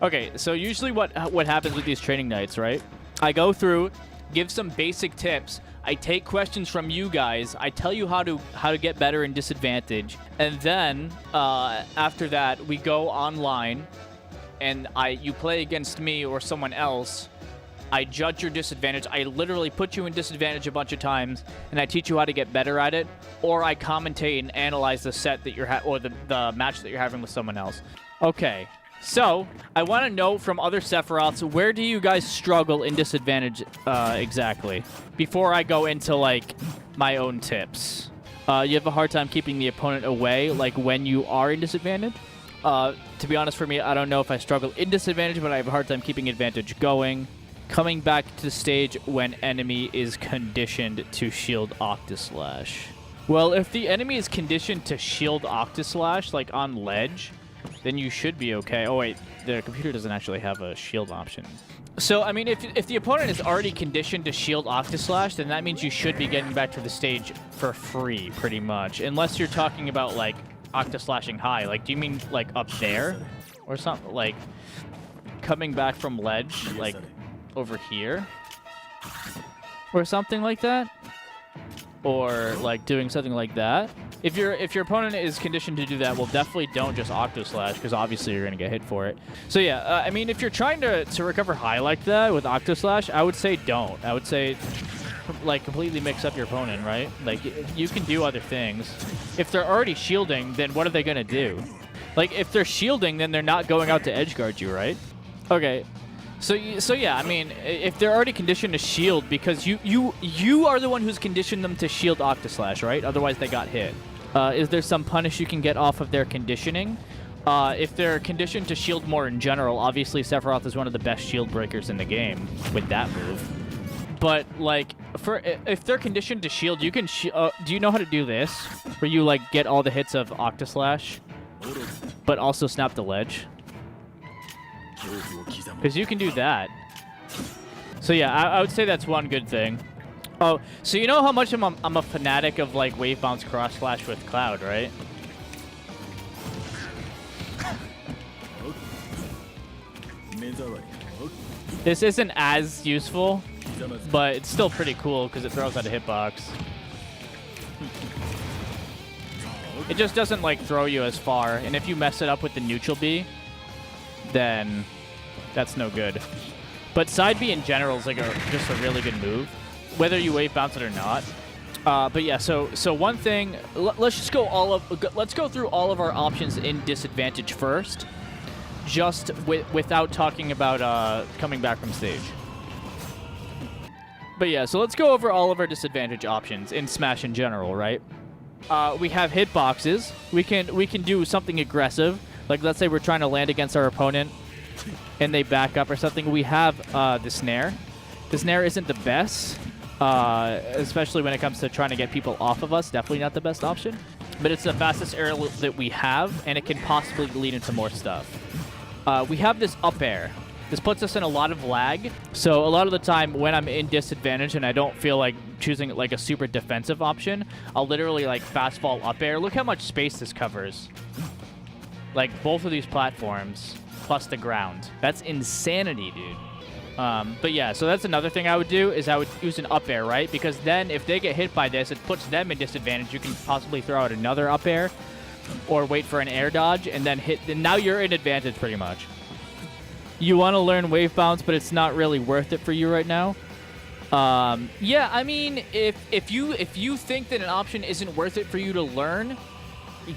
Okay, so usually what happens with these training nights, right? I go through, give some basic tips. I take questions from you guys. I tell you how to get better in disadvantage, and then after that we go online, and you play against me or someone else. I judge your disadvantage. I literally put you in disadvantage a bunch of times, and I teach you how to get better at it. Or I commentate and analyze the set that you're or the match that you're having with someone else. Okay, so I want to know from other Sephiroths, where do you guys struggle in disadvantage exactly? Before I go into like my own tips, you have a hard time keeping the opponent away, like when you are in disadvantage. To be honest, for me, I don't know if I struggle in disadvantage, but I have a hard time keeping advantage going. Coming back to the stage when enemy is conditioned to shield Octaslash. Well, if the enemy is conditioned to shield Octaslash, like on ledge, then you should be okay. Oh wait, the computer doesn't actually have a shield option. So, I mean, if the opponent is already conditioned to shield Octaslash, then that means you should be getting back to the stage for free, pretty much. Unless you're talking about, like, Octaslashing high. Like, do you mean, like, up there? Or something, like, coming back from ledge, like, over here? Or something like that? Or, like, doing something like that? If your opponent is conditioned to do that, well, definitely don't just Octaslash, because obviously you're going to get hit for it. So, yeah, I mean, if you're trying to recover high like that with Octaslash, I would say don't. I would say, like, completely mix up your opponent, right? Like, you can do other things. If they're already shielding, then what are they going to do? Like, if they're shielding, then they're not going out to edgeguard you, right? Okay. So yeah, I mean, if they're already conditioned to shield, because you are the one who's conditioned them to shield Octaslash, right? Otherwise, they got hit. Is there some punish you can get off of their conditioning? If they're conditioned to shield more in general, obviously Sephiroth is one of the best shield breakers in the game with that move. But, like, if they're conditioned to shield, you can... do you know how to do this? Where you, like, get all the hits of Octaslash, but also snap the ledge? Because you can do that. So yeah, I would say that's one good thing. Oh, so you know how much I'm a fanatic of like wave bounce cross slash with Cloud, right? This isn't as useful, but it's still pretty cool because it throws out a hitbox. It just doesn't like throw you as far, and if you mess it up with the neutral B, then that's no good. But side B in general is like just a really good move, whether you wave bounce it or not. But yeah, so one thing, let's go through all of our options in disadvantage first, just without talking about coming back from stage. But yeah, so let's go over all of our disadvantage options in Smash in general, right? We have hitboxes. We can do something aggressive. Like, let's say we're trying to land against our opponent and they back up or something. We have the snare. The snare isn't the best, especially when it comes to trying to get people off of us. Definitely not the best option. But it's the fastest air that we have, and it can possibly lead into more stuff. We have this up air. This puts us in a lot of lag. So a lot of the time when I'm in disadvantage and I don't feel like choosing like a super defensive option, I'll literally like fast fall up air. Look how much space this covers. Like, both of these platforms, plus the ground. That's insanity, dude. But yeah, so that's another thing I would do, is I would use an up air, right? Because then, if they get hit by this, it puts them in disadvantage. You can possibly throw out another up air, or wait for an air dodge, and then hit. And now you're in advantage, pretty much. You want to learn wave bounce, but it's not really worth it for you right now. Yeah, I mean, if you think that an option isn't worth it for you to learn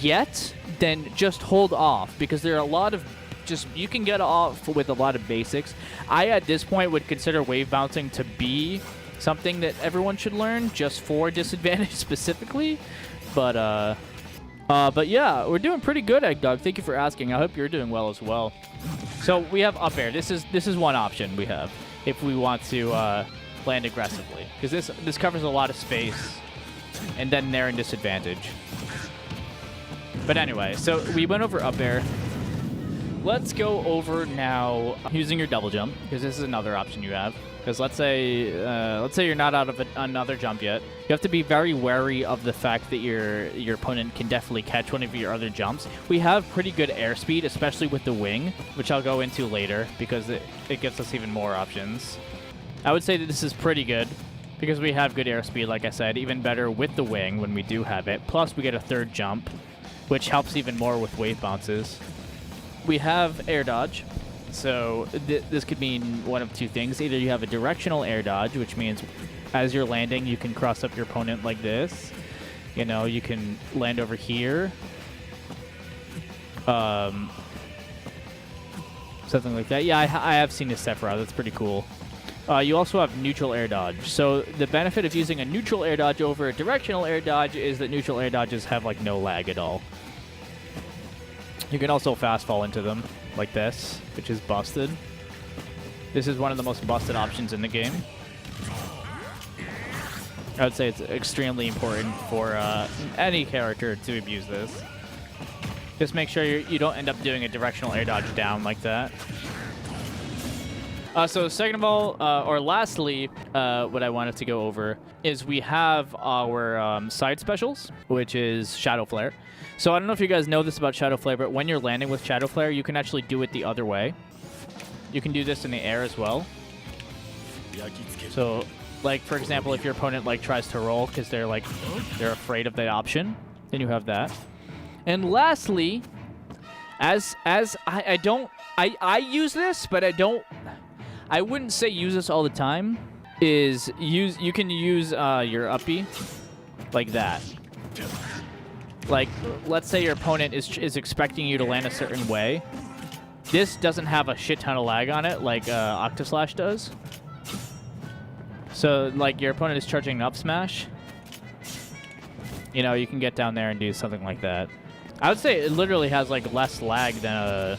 yet, then just hold off, because there are a lot of you can get off with a lot of basics. I at this point would consider wave bouncing to be something that everyone should learn just for disadvantage specifically. But yeah, we're doing pretty good, Egg Dog. Thank you for asking. I hope you're doing well as well. So we have up air. This is one option we have if we want to land aggressively, because this covers a lot of space, and then they're in disadvantage. But anyway, so we went over up air. let's go over now using your double jump, because this is another option you have. Because let's say you're not out of another jump yet. You have to be very wary of the fact that your opponent can definitely catch one of your other jumps. We have pretty good airspeed, especially with the wing, which I'll go into later because it gives us even more options. I would say that this is pretty good because we have good airspeed, like I said, even better with the wing when we do have it. Plus, we get a third jump, which helps even more with wave bounces. We have air dodge. So this could mean one of two things. Either you have a directional air dodge, which means as you're landing, you can cross up your opponent like this. You know, you can land over here. Something like that. Yeah, I have seen this Sephiroth. That's pretty cool. You also have neutral air dodge. So the benefit of using a neutral air dodge over a directional air dodge is that neutral air dodges have like no lag at all. You can also fast fall into them like this, which is busted. This is one of the most busted options in the game. I would say it's extremely important for any character to abuse this. Just make sure you don't end up doing a directional air dodge down like that. So second of all, or lastly, what I wanted to go over is we have our side specials, which is Shadow Flare. So I don't know if you guys know this about Shadow Flare, but when you're landing with Shadow Flare, you can actually do it the other way. You can do this in the air as well. So, like, for example, if your opponent, like, tries to roll because they're afraid of the option, then you have that. And lastly, I use this, but I wouldn't say use this all the time, you can use your uppy like that. Like, let's say your opponent is expecting you to land a certain way. This doesn't have a shit ton of lag on it like Octaslash does. So, like, your opponent is charging an up smash. You know, you can get down there and do something like that. I would say it literally has, like, less lag than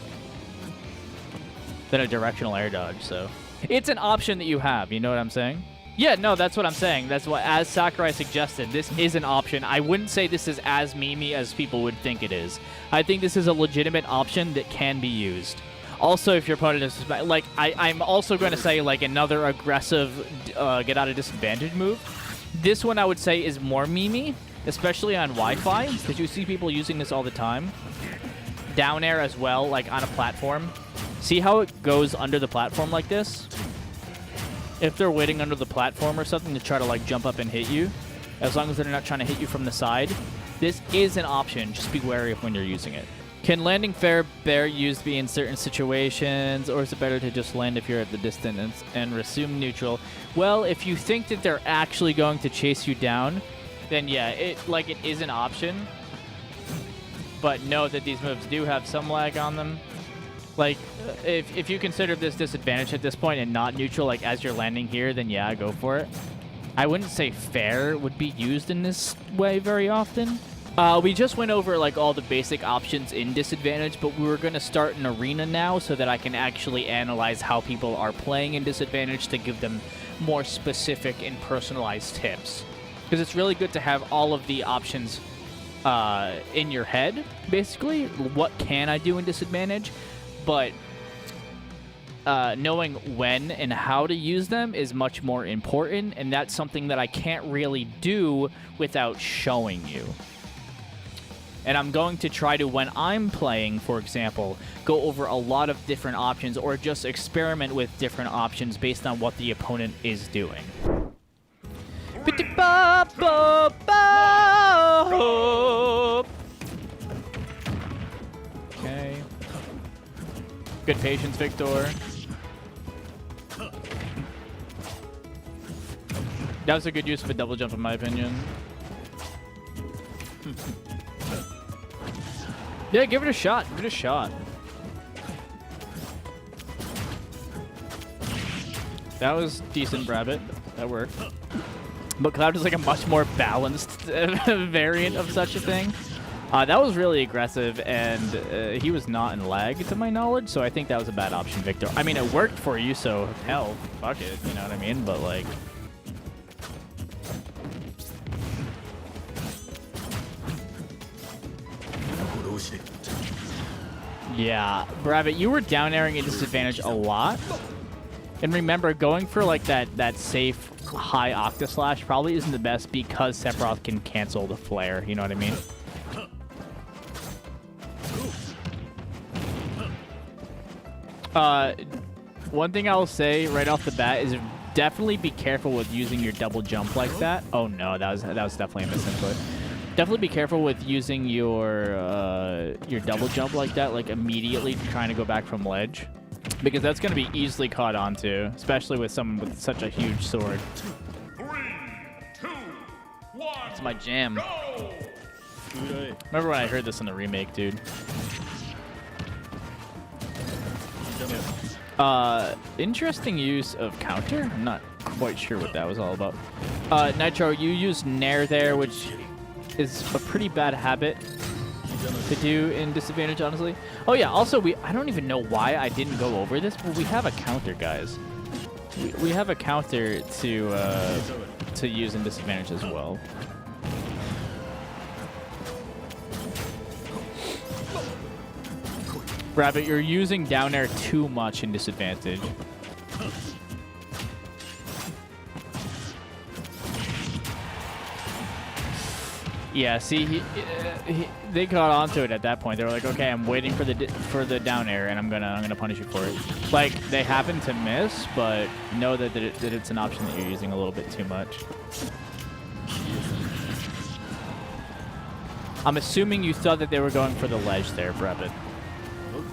a directional air dodge, so. It's an option that you have, you know what I'm saying? Yeah, no, that's what I'm saying. That's what, as Sakurai suggested, this is an option. I wouldn't say this is as memey as people would think it is. I think this is a legitimate option that can be used. Also, if your opponent is, like, I'm also going to say, like, another aggressive get out of disadvantage move. This one I would say is more memey, especially on Wi-Fi, because you see people using this all the time. Down air as well, like on a platform. See how it goes under the platform like this? If they're waiting under the platform or something to try to, like, jump up and hit you, as long as they're not trying to hit you from the side, this is an option. Just be wary of when you're using it. Can landing fair bear used be in certain situations, or is it better to just land if you're at the distance and resume neutral? Well, if you think that they're actually going to chase you down, then yeah, it is an option. But know that these moves do have some lag on them. Like, if you consider this disadvantage at this point and not neutral, like, as you're landing here, then yeah, go for it. I wouldn't say fair would be used in this way very often. We just went over, like, all the basic options in disadvantage, but we were going to start an arena now so that I can actually analyze how people are playing in disadvantage to give them more specific and personalized tips. Because it's really good to have all of the options in your head, basically. What can I do in disadvantage? But knowing when and how to use them is much more important, and that's something that I can't really do without showing you. And I'm going to try to, when I'm playing, for example, go over a lot of different options or just experiment with different options based on what the opponent is doing. Okay. Good patience, Victor. That was a good use of a double jump, in my opinion. Yeah, give it a shot. Give it a shot. That was decent, Rabbit. That worked. But Cloud is like a much more balanced variant of such a thing. That was really aggressive, and he was not in lag, to my knowledge, so I think that was a bad option, Victor. I mean, it worked for you, so hell, fuck it, you know what I mean? But, like... Yeah, Rabbit, you were down airing a disadvantage a lot. And remember, going for like that safe high Octa Slash probably isn't the best because Sephiroth can cancel the flare. You know what I mean? One thing I'll say right off the bat is definitely be careful with using your double jump like that. Oh no, that was definitely a misinput. Definitely be careful with using your double jump like that, like immediately trying to go back from ledge, because that's going to be easily caught onto, especially with someone with such a huge sword. 3, 2, 1. It's my jam. Go! Remember when I heard this in the remake, dude? Interesting use of counter. I'm not quite sure what that was all about. Nitro, you used Nair there, which is a pretty bad habit to do in disadvantage, honestly. Oh yeah, also I don't even know why I didn't go over this, but we have a counter, guys. We have a counter to use in disadvantage as well. Rabbit, you're using down air too much in disadvantage. Yeah, see, they caught onto it at that point. They were like, "Okay, I'm waiting for the down air, and I'm gonna punish you for it." Like they happen to miss, but know that it's an option that you're using a little bit too much. I'm assuming you thought that they were going for the ledge there, Rabbit.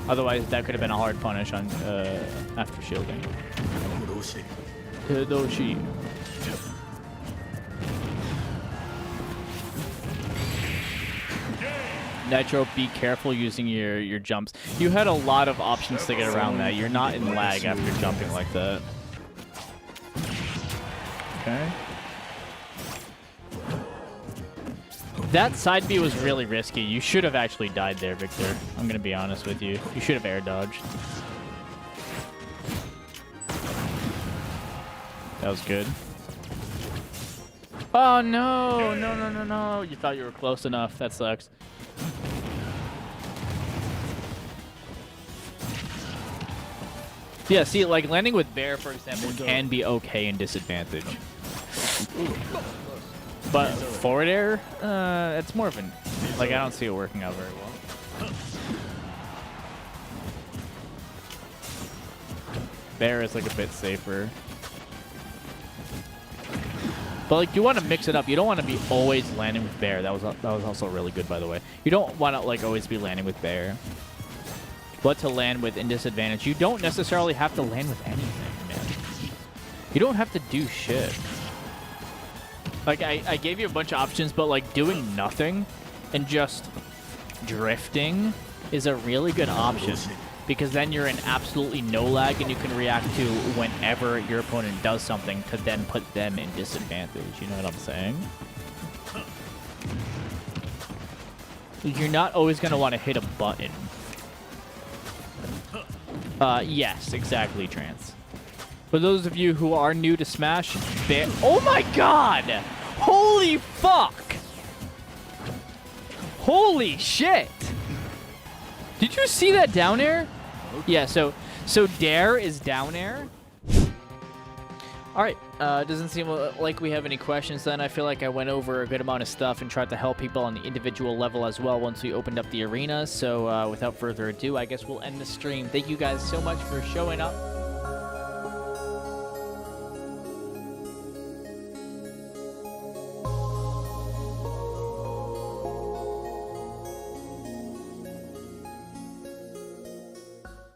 Otherwise, that could have been a hard punish on after shielding. Hidoshi. Nitro, be careful using your jumps. You had a lot of options to get around that. You're not in lag after jumping like that. Okay. That side B was really risky. You should have actually died there, Victor. I'm gonna be honest with you. You should have air dodged. That was good. Oh no, no. You thought you were close enough. That sucks. Yeah, see, like landing with bear, for example, can be okay in disadvantage. But forward air, it's more of an, like, I don't see it working out very well. Bear is like a bit safer. But like, you want to mix it up. You don't want to be always landing with bear. That was also really good, by the way. You don't want to like always be landing with bear. But to land with in disadvantage, you don't necessarily have to land with anything, man. You don't have to do shit. Like, I gave you a bunch of options, but like doing nothing and just drifting is a really good option, because then you're in absolutely no lag and you can react to whenever your opponent does something to then put them in disadvantage. You know what I'm saying? You're not always going to want to hit a button. Yes, exactly, Trance. For those of you who are new to Smash, oh my god! Holy fuck! Holy shit! Did you see that down air? Yeah, so Dare is down air. Alright, doesn't seem like we have any questions then. I feel like I went over a good amount of stuff and tried to help people on the individual level as well once we opened up the arena. So without further ado, I guess we'll end the stream. Thank you guys so much for showing up.